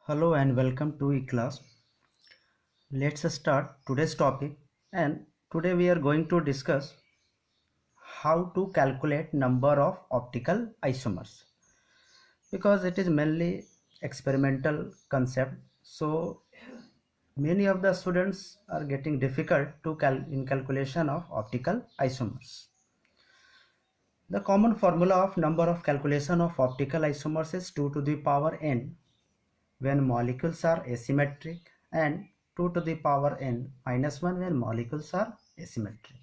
Hello and welcome to eClass. Let's start today's topic, and today we are going to discuss how to calculate number of optical isomers, because it is mainly experimental concept, so many of the students are getting difficult to in calculation of optical isomers. The common formula of number of calculation of optical isomers is 2 to the power n when molecules are asymmetric, and 2 to the power n minus 1 when molecules are asymmetric.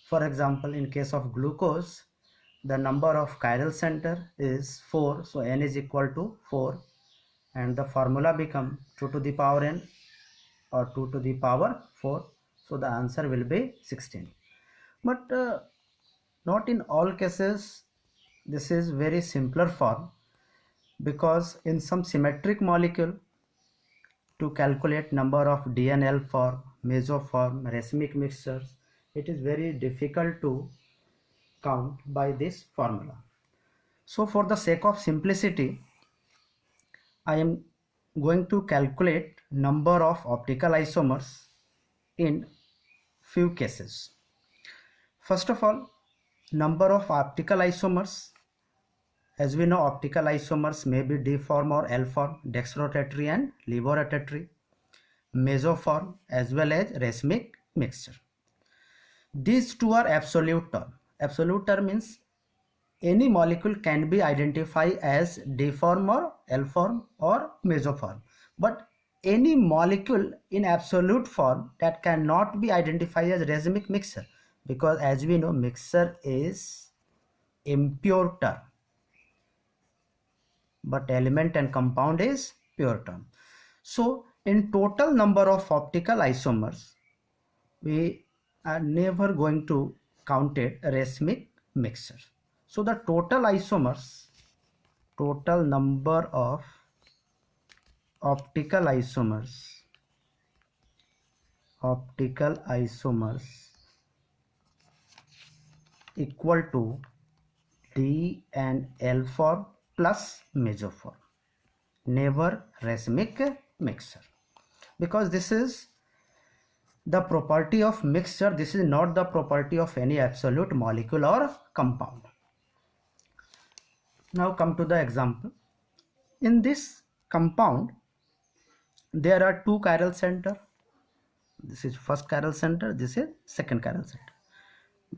For example, in case of glucose, the number of chiral center is 4, so n is equal to 4, and the formula become 2 to the power n or 2 to the power 4, so the answer will be 16. But not in all cases this is very simpler form, because in some symmetric molecule, to calculate number of DNL form, mesoform, racemic mixtures, it is very difficult to count by this formula. So for the sake of simplicity, I am going to calculate number of optical isomers in few cases. First of all, number of optical isomers. As we know, optical isomers may be D form or L form, dextrorotatory and levorotatory, mesoform as well as racemic mixture. These two are absolute term. Absolute term means any molecule can be identified as D form or L form or mesoform, but any molecule in absolute form that cannot be identified as racemic mixture, because as we know, mixture is impure term, but element and compound is pure term. So in total number of optical isomers, we are never going to count it racemic mixture. So the total isomers, total number of optical isomers equal to D and L form plus mesoform, never racemic mixture, because this is the property of mixture. This is not the property of any absolute molecule or compound. Now come to the example. In this compound, there are two chiral center. This is first chiral center, this is second chiral center.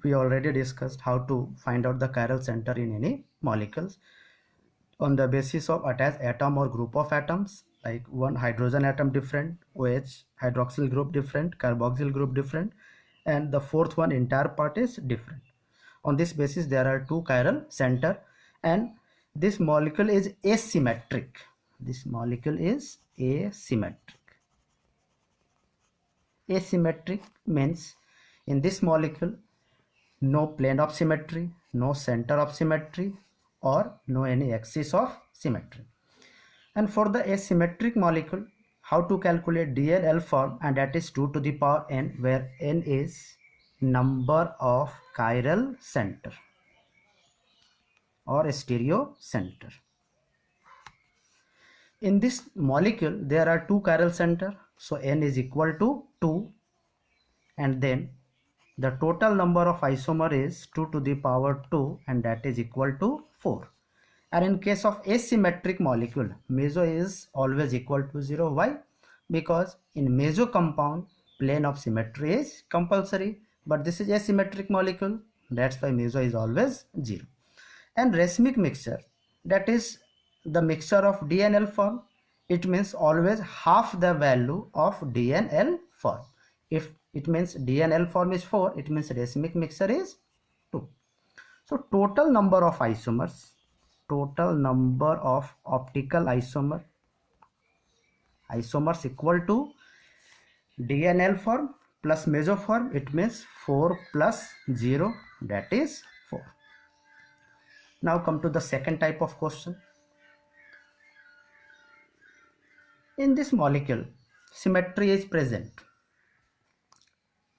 We already discussed how to find out the chiral center in any molecules on the basis of attached atom or group of atoms, like one hydrogen atom different, OH hydroxyl group different, carboxyl group different, and the fourth one entire part is different. On this basis there are two chiral center, and this molecule is asymmetric. This molecule is asymmetric. Asymmetric means in this molecule no plane of symmetry, no center of symmetry, or no any axis of symmetry. And for the asymmetric molecule, how to calculate DNL form, and that is 2 to the power n, where n is number of chiral center or stereo center. In this molecule there are two chiral center, so n is equal to 2, and then the total number of isomer is 2 to the power 2, and that is equal to 4. And in case of asymmetric molecule, meso is always equal to 0. Why? Because in meso compound, plane of symmetry is compulsory, but this is asymmetric molecule, that's why meso is always 0. And racemic mixture, that is the mixture of DNL form, it means always half the value of DNL form. If it means DNL form is 4, it means racemic mixture is 2. So total number of isomers, total number of optical isomers equal to DNL form plus mesoform, it means 4 plus 0, that is 4. Now come to the second type of question. In this molecule, symmetry is present.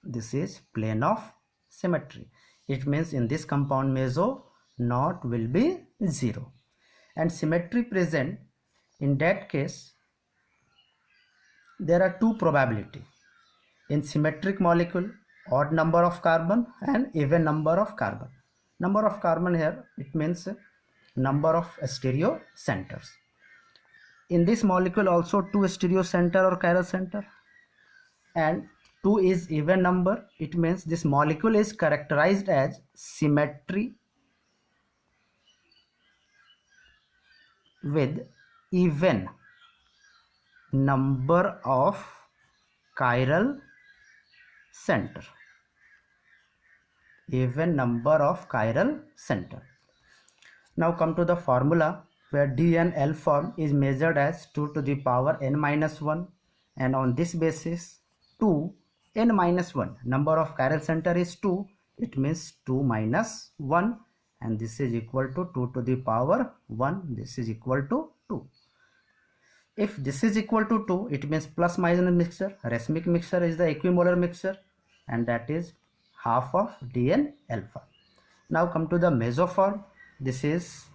This is plane of symmetry. It means in this compound meso naught will be 0, and symmetry present. In that case, there are two probability. In symmetric molecule, odd number of carbon and even number of carbon. Number of carbon here, it means number of stereo centers. In this molecule also two stereo center or chiral center, and 2 is even number. It means this molecule is characterized as symmetry with even number of chiral center. Even number of chiral center. Now come to the formula, where DNL form is measured as 2 to the power n minus 1, and on this basis 2 n minus 1, number of chiral center is 2, it means 2 minus 1, and this is equal to 2 to the power 1, this is equal to 2. If this is equal to 2, it means plus minus mixture. Racemic mixture is the equimolar mixture, and that is half of DN alpha. Now come to the mesoform. This is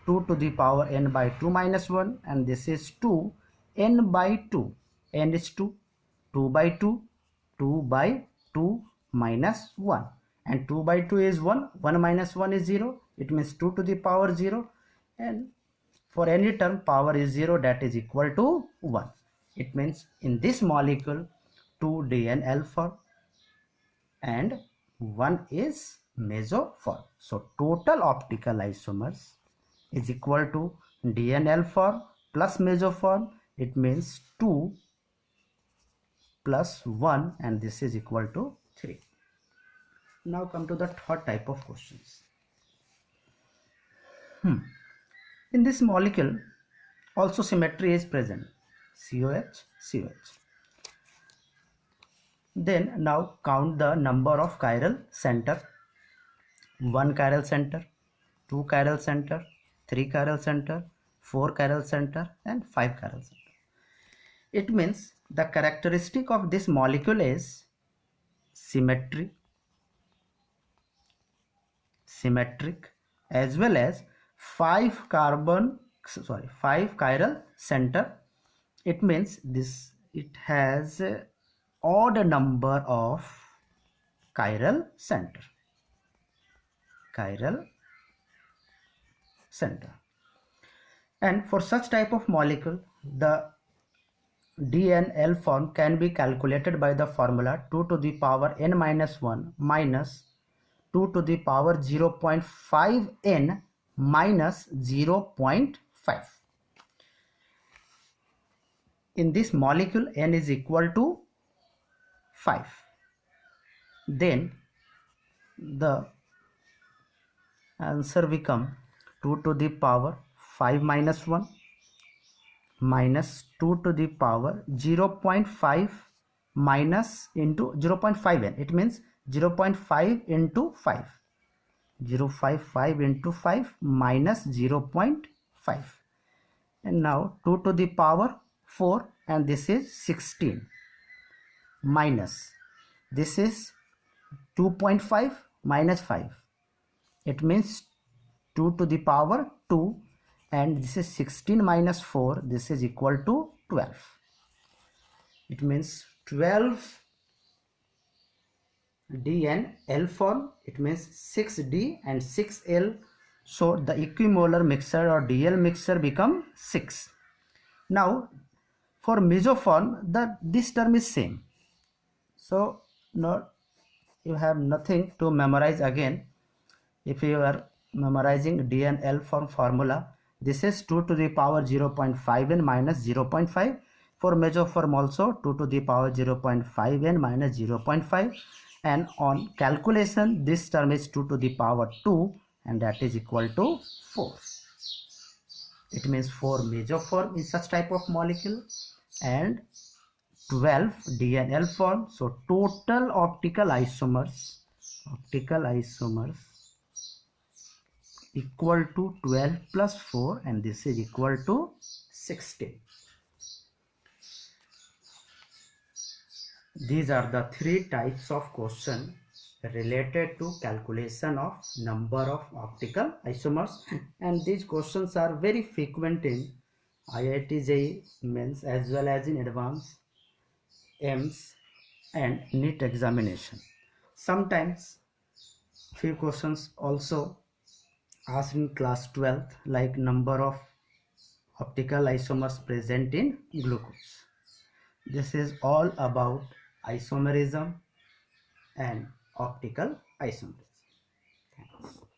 2 to the power n by 2 minus 1, and this is 2 n by 2. N is 2, 2 by 2, 2 by 2 minus 1, and 2 by 2 is 1, 1 minus 1 is 0, it means 2 to the power 0, and for any term power is 0, that is equal to 1. It means in this molecule 2 DN alpha and 1 is mesoform. So total optical isomers is equal to DNL form plus mesoform. It means 2 plus 1, and this is equal to 3. Now come to the third type of questions. In this molecule also symmetry is present, COH, COH. Then now count the number of chiral center. 1 chiral center, 2 chiral center, 3 chiral center, 4 chiral center, and 5 chiral center. It means the characteristic of this molecule is symmetric, as well as 5 chiral center. It means it has a odd number of chiral center. And for such type of molecule, the DNL form can be calculated by the formula 2 to the power n minus 1 minus 2 to the power 0.5 n minus 0.5. In this molecule n is equal to 5. Then the answer become 2 to the power 5 minus 1 minus 2 to the power 0.5 minus into 0.5 n. It means 0.5 into 5. 0.5 into 5 minus 0.5. And now 2 to the power 4, and this is 16 minus this is 2.5 minus 5. It means 2 to the power 2, and this is 16 minus 4, this is equal to 12. It means 12 DNL form, it means 6D and 6L. So the equimolar mixture or DL mixture become 6. Now for mesoform, this term is same. So no, you have nothing to memorize again. If you are memorizing DNL form formula, this is 2 to the power 0.5 n minus 0.5. For mesoform also 2 to the power 0.5 n minus 0.5. And on calculation, this term is 2 to the power 2, and that is equal to 4. It means 4 mesoform in such type of molecule and 12 DNL form. So total optical isomers equal to 12 plus 4, and this is equal to 16. These are the 3 types of question related to calculation of number of optical isomers, and these questions are very frequent in IIT JEE mains as well as in advanced. AIIMS and NEET examination. Sometimes few questions also asked in class 12th, like number of optical isomers present in glucose. This is all about isomerism and optical isomerism. Thanks.